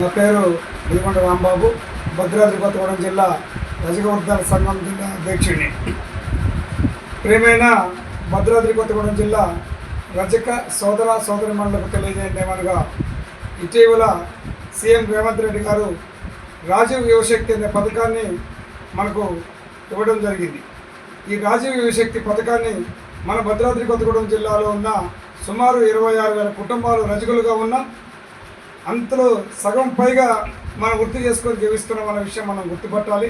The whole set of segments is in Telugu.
నా పేరు దిగుంట రాంబాబు, భద్రాద్రి కొత్తగూడెం జిల్లా రజకవర్ధాల సంఘం జిల్లా అధ్యక్షుడిని. ప్రియమైన భద్రాద్రి కొత్తగూడెం జిల్లా రజక సోదరిమణులకు తెలియజేయమనగా, ఇటీవల సీఎం రేవంత్ రెడ్డి గారు రాజీవ్ యువశక్తి అనే పథకాన్ని మనకు ఇవ్వడం జరిగింది. ఈ రాజీవ్ యువశక్తి పథకాన్ని మన భద్రాద్రి కొత్తగూడెం జిల్లాలో ఉన్న సుమారు 26,000 కుటుంబాలు రజకులుగా ఉన్నాం. అంతలో సగం పైగా మనం వృత్తి చేసుకొని జీవిస్తున్నాం అనే విషయం మనం గుర్తుపట్టాలి.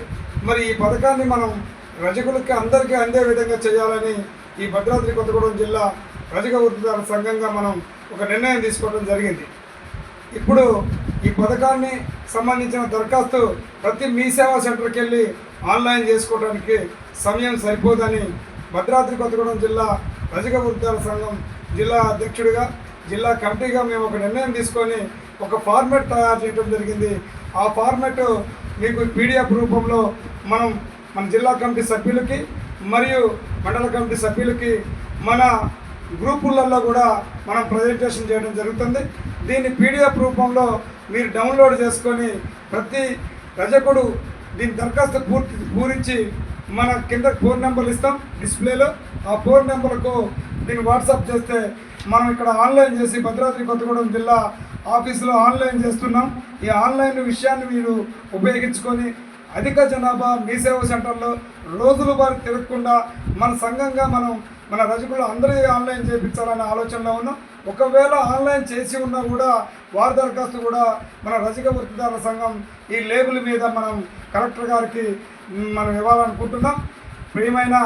మరి ఈ పథకాన్ని మనం రజకులకి అందరికీ అందే విధంగా చేయాలని ఈ భద్రాద్రి కొత్తగూడెం జిల్లా రజక వృత్తిదారుల సంఘంగా మనం ఒక నిర్ణయం తీసుకోవడం జరిగింది. ఇప్పుడు ఈ పథకాన్ని సంబంధించిన దరఖాస్తు ప్రతి మీ సేవా సెంటర్కి వెళ్ళి ఆన్లైన్ చేసుకోవడానికి సమయం సరిపోదని భద్రాద్రి కొత్తగూడెం జిల్లా రజక వృత్తిదారుల సంఘం జిల్లా అధ్యక్షుడిగా, జిల్లా కమిటీగా మేము ఒక నిర్ణయం తీసుకొని ఒక ఫార్మెట్ తయారు చేయడం జరిగింది. ఆ ఫార్మెట్ మీకు పీడిఎఫ్ రూపంలో మన జిల్లా కమిటీ సభ్యులకి మరియు మండల కమిటీ సభ్యులకి మన గ్రూపులలో కూడా మనం ప్రజెంటేషన్ చేయడం జరుగుతుంది. దీన్ని పీడిఎఫ్ రూపంలో మీరు డౌన్లోడ్ చేసుకొని ప్రతి రజకుడు దీని దరఖాస్తు పూరించి మన కింద ఫోన్ నెంబర్లు ఇస్తాం డిస్ప్లేలో. ఆ ఫోన్ నెంబర్కు దీన్ని వాట్సాప్ చేస్తే మనం ఇక్కడ ఆన్లైన్ చేసి భద్రాద్రి కొత్తగూడెం జిల్లా ఆఫీసులో ఆన్లైన్ చేస్తున్నాం. ఈ ఆన్లైన్ విషయాన్ని మీరు ఉపయోగించుకొని అధిక జనాభా మీ సేవా సెంటర్లో రోజుల వారు తిరగకుండా మన సంఘంగా మన రజకులు అందరూ ఆన్లైన్ చేయించాలనే ఆలోచనలో ఉన్నాం. ఒకవేళ ఆన్లైన్ చేసి ఉన్నా కూడా వారి దరఖాస్తు కూడా మన రజక వృత్తిదారుల సంఘం ఈ లేబుల్ మీద మనం కలెక్టర్ గారికి మనం ఇవ్వాలనుకుంటున్నాం. ప్రియమైన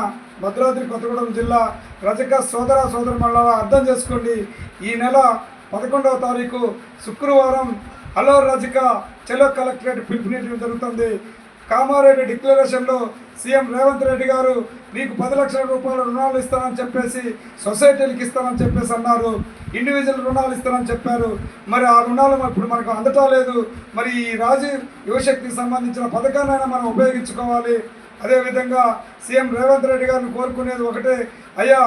భద్రాద్రి కొత్తగూడెం జిల్లా రజక సోదరిమణులారా అర్థం చేసుకోండి. ఈ నెల 11వ తారీఖు శుక్రవారం హలో రజక చలో కలెక్టరేట్ పిలుపునివ్వడం జరుగుతుంది. కామారెడ్డి డిక్లరేషన్లో సీఎం రేవంత్ రెడ్డి గారు మీకు 10 లక్షల రూపాయల రుణాలు ఇస్తానని చెప్పేసి సొసైటీలకు ఇస్తానని చెప్పేసి అన్నారు. ఇండివిజువల్ రుణాలు ఇస్తానని చెప్పారు. మరి ఆ రుణాలు ఇప్పుడు మనకు అందటం లేదు. మరి ఈ రాజీవ్ యువశక్తికి సంబంధించిన పథకాన్నైనా మనం ఉపయోగించుకోవాలి. అదేవిధంగా సీఎం రేవంత్ రెడ్డి గారిని కోరుకునేది ఒకటే, అయ్యా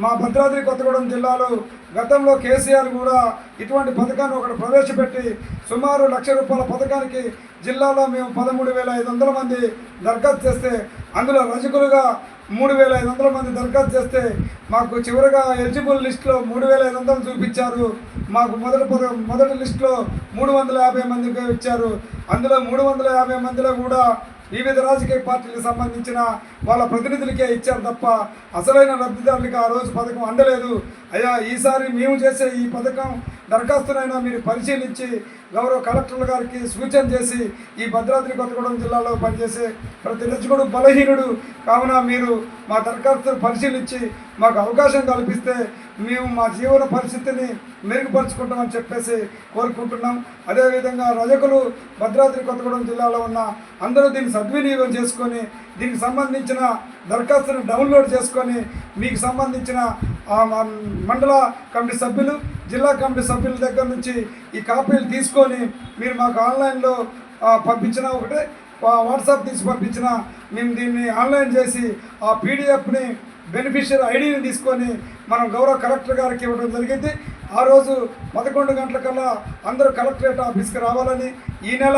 మా భద్రాద్రి కొత్తగూడెం జిల్లాలో గతంలో కేసీఆర్ కూడా ఇటువంటి పథకాన్ని ఒకటి ప్రవేశపెట్టి సుమారు ₹1,00,000 పథకానికి జిల్లాలో మేము 13,500 మంది దరఖాస్తు చేస్తే అందులో రజకులుగా 3,500 మంది దరఖాస్తు చేస్తే మాకు చివరిగా ఎలిజిబుల్ లిస్టులో 3,500 చూపించారు. మాకు మొదటి లిస్టులో 350 మందికి ఇచ్చారు. అందులో 350 మందిలో కూడా వివిధ రాజకీయ పార్టీలకు సంబంధించిన వాళ్ళ ప్రతినిధులకే ఇచ్చారు తప్ప అసలైన లబ్ధిదారులకి ఆ రోజు పథకం అందలేదు. అయ్యా, ఈసారి మేము చేసే ఈ పథకం దరఖాస్తునైనా మీరు పరిశీలించి గౌరవ కలెక్టర్ గారికి సూచన చేసి ఈ భద్రాద్రి కొత్తగూడెం జిల్లాలో పనిచేసే ప్రతి రజకుడు బలహీనుడు కావున మీరు మా దరఖాస్తును పరిశీలించి మాకు అవకాశం కల్పిస్తే మేము మా జీవన పరిస్థితిని మెరుగుపరుచుకుంటామని చెప్పేసి కోరుకుంటున్నాం. అదేవిధంగా రజకులు భద్రాద్రి కొత్తగూడెం జిల్లాలో ఉన్న అందరూ దీన్ని సద్వినియోగం చేసుకొని దీనికి సంబంధించిన దరఖాస్తును డౌన్లోడ్ చేసుకొని మీకు సంబంధించిన మండల కమిటీ సభ్యులు, జిల్లా కమిటీ సభ్యుల దగ్గర నుంచి ఈ కాపీలు తీసుకొని మీరు మాకు ఆన్లైన్లో పంపించిన ఒకటే వాట్సాప్ తీసి పంపించిన మేము దీన్ని ఆన్లైన్ చేసి ఆ పీడిఎఫ్ని బెనిఫిషియరీ ఐడిని తీసుకొని మనం గౌరవ కలెక్టర్ గారికి ఇవ్వడం జరిగింది. ఆ రోజు 11 గంటలకల్లా అందరూ కలెక్టరేట్ ఆఫీస్కి రావాలని, ఈ నెల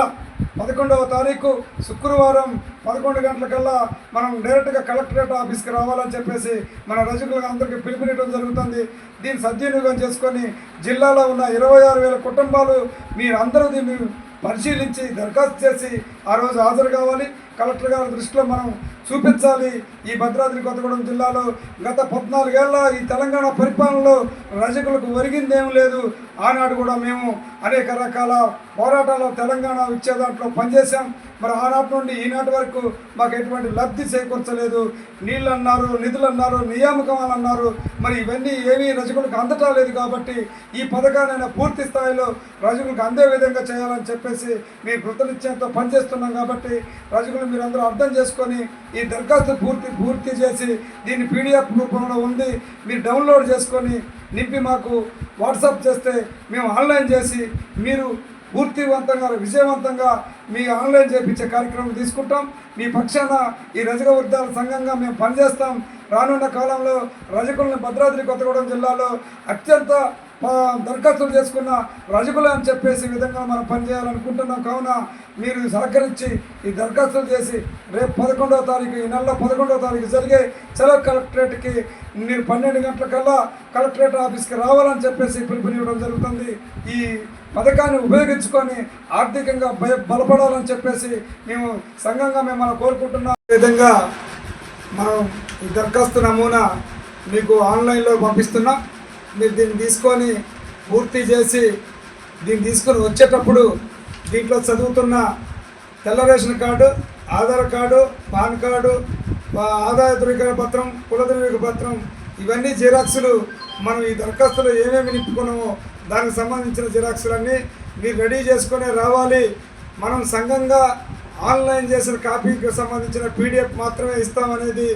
11వ తారీఖు శుక్రవారం 11 గంటలకల్లా మనం డైరెక్ట్గా కలెక్టరేట్ ఆఫీస్కి రావాలని చెప్పేసి మన రజకులకు అందరికీ పిలుపునివ్వడం జరుగుతుంది. దీన్ని సద్వినియోగం చేసుకొని జిల్లాలో ఉన్న 26,000 కుటుంబాలు మీరు అందరూ దీన్ని పరిశీలించి దరఖాస్తు చేసి ఆ రోజు హాజరు కావాలి. కలెక్టర్ గారి దృష్టిలో మనం చూపించాలి. ఈ భద్రాద్రి కొత్తగూడెం జిల్లాలో గత 14 ఏళ్ళ ఈ తెలంగాణ పరిపాలనలో రజకులకు ఒరిగిందేం లేదు. ఆనాడు కూడా మేము అనేక రకాల పోరాటాలు తెలంగాణ ఇచ్చే దాంట్లో పనిచేసాం. మరి ఆనాటి నుండి ఈనాటి వరకు మాకు ఎటువంటి లబ్ధి చేకూర్చలేదు. నీళ్ళు అన్నారు, నిధులు అన్నారు, నియామకాలు అన్నారు. మరి ఇవన్నీ ఏమీ రజకులకు అందటం లేదు. కాబట్టి ఈ పథకాన్ని పూర్తి స్థాయిలో రజకులకు అందే విధంగా చేయాలని చెప్పేసి మేము కృతనిశ్చయంతో పనిచేస్తున్నాం. కాబట్టి రజకులు మీరందరూ అర్థం చేసుకొని ఈ దరఖాస్తు పూర్తి చేసి దీన్ని పీడిఎఫ్ రూపంలో ఉంది, మీరు డౌన్లోడ్ చేసుకొని నింపి మాకు వాట్సాప్ చేస్తే మేము ఆన్లైన్ చేసి మీరు పూర్తివంతంగా విజయవంతంగా మీ ఆన్లైన్ చేయించే కార్యక్రమం తీసుకుంటాం. మీ పక్షాన ఈ రజక వృత్తిదారుల సంఘంగా మేము పనిచేస్తాం. రానున్న కాలంలో రజకులను భద్రాద్రి కొత్తగూడెం జిల్లాలో అత్యంత దరఖాస్తులు చేసుకున్న రజకులు అని చెప్పేసి విధంగా మనం పనిచేయాలనుకుంటున్నాం. కావున మీరు సహకరించి ఈ దరఖాస్తులు చేసి రేపు 11వ తారీఖు, ఈ నెలలో 11వ తారీఖు జరిగే చలో కలెక్టరేట్కి మీరు 12 గంటలకల్లా కలెక్టరేట్ ఆఫీస్కి రావాలని చెప్పేసి పిలుపునివ్వడం జరుగుతుంది. ఈ పథకాన్ని ఉపయోగించుకొని ఆర్థికంగా బలపడాలని చెప్పేసి మేము సంఘంగా మిమ్మల్ని కోరుకుంటున్నాం. ఈ విధంగా మనం ఈ దరఖాస్తు నమూనా మీకు ఆన్లైన్లో పంపిస్తున్నాం. మీరు దీన్ని తీసుకొని పూర్తి చేసి దీన్ని తీసుకొని వచ్చేటప్పుడు దీంట్లో చదువుతున్న తెల్ల ration card, Aadhaar card, pan card, ఆదాయ ధృవీకరణ పత్రం, కుల ధృవీకరణ పత్రం, ఇవన్నీ జిరాక్సులు మనం ఈ దరఖాస్తులో ఏమేమి నింపుకున్నామో దానికి సంబంధించిన జిరాక్సులన్నీ మీరు రెడీ చేసుకునే రావాలి. మనం సంఘంగా ఆన్లైన్ చేసిన కాపీకి సంబంధించిన పీడిఎఫ్ మాత్రమే ఇస్తామనేది,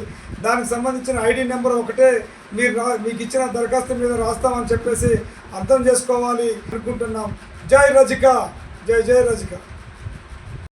దానికి సంబంధించిన ఐడి నెంబర్ ఒకటే మీకు ఇచ్చిన దరఖాస్తు మీద రాస్తామని చెప్పేసి అర్థం చేసుకోవాలి అనుకుంటున్నాం. జై రజిక, జై జై రజిక.